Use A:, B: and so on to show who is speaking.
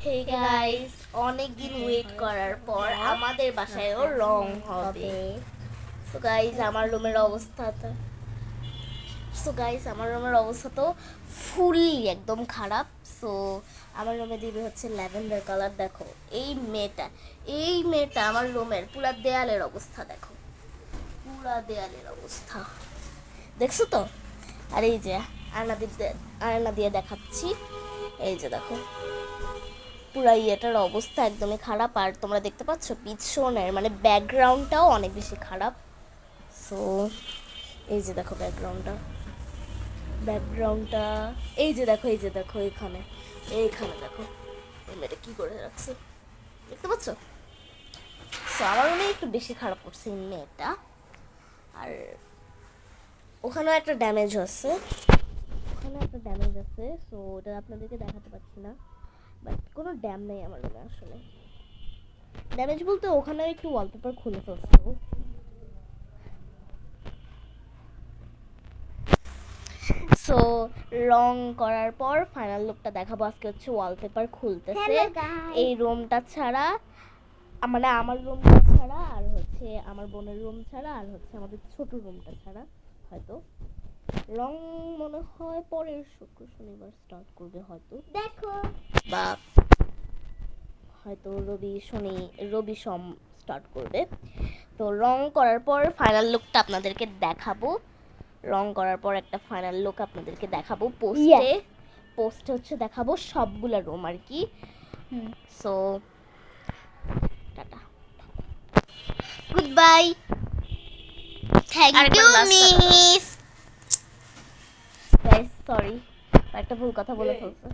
A: Hey guys, অনেক দিন wait করার পর আমাদের বাসায়ও রং হবে। সো গাইস, আমার রুমের অবস্থা তো ফুললি একদম খারাপ। সো আমার রুমে দিবে হচ্ছে ল্যাভেন্ডার কালার। দেখো এই মেয়েটা আমার রুমের পুরা দেয়ালের অবস্থা দেখো, পুরা দেয়ালের অবস্থা দেখছো তো। আর এই যে আয়না দিয়ে দেখাচ্ছি, এই যে দেখো পুরা ইয়েটার অবস্থা একদমই খারাপ। আর তোমরা দেখতে পাচ্ছ পিছনের মানে ব্যাকগ্রাউন্ডটাও অনেক বেশি খারাপ। সো এই যে দেখো ব্যাকগ্রাউন্ডটা এই যে দেখো এইখানে দেখো এই মেয়েটা কী করে রাখছে, দেখতে পাচ্ছ। সো আমার মনে হয় একটু বেশি খারাপ করছে এই মেয়েটা। আর ওখানেও একটা ড্যামেজ আছে, সো ওটা আপনাদেরকে দেখাতে পারছি না। বাট কোনো ড্যাম নেই আমার রুমে আসলে। ড্যামেজ বলতে ওখানে একটু ওয়ালপেপার খুলে ফেলছে। সো রং করার পর ফাইনাল লুকটা দেখাবো। আজকে হচ্ছে ওয়ালপেপার খুলতেছে এই রুমটা ছাড়া, মানে আমার রুমটা ছাড়া, আর হচ্ছে আমার বোনের রুম ছাড়া, আর হচ্ছে আমাদের ছোট রুমটা ছাড়া। হয়তো রং মনে হয় পরের শুক্র শনিবার স্টার্ট করবে হয়তো, দেখো, বা হয়তো রবি সোম স্টার্ট করবে। তো রং করার পর ফাইনাল লুকটা আপনাদেরকে দেখাবো। রং করার পর একটা ফাইনাল লুক আপনাদেরকে দেখাবো পোস্টে হচ্ছে দেখাবো সবগুলা রুম আর কি। So tata, good bye, thank you miss. Sorry, একটা ভুল কথা বলে ফেলছি।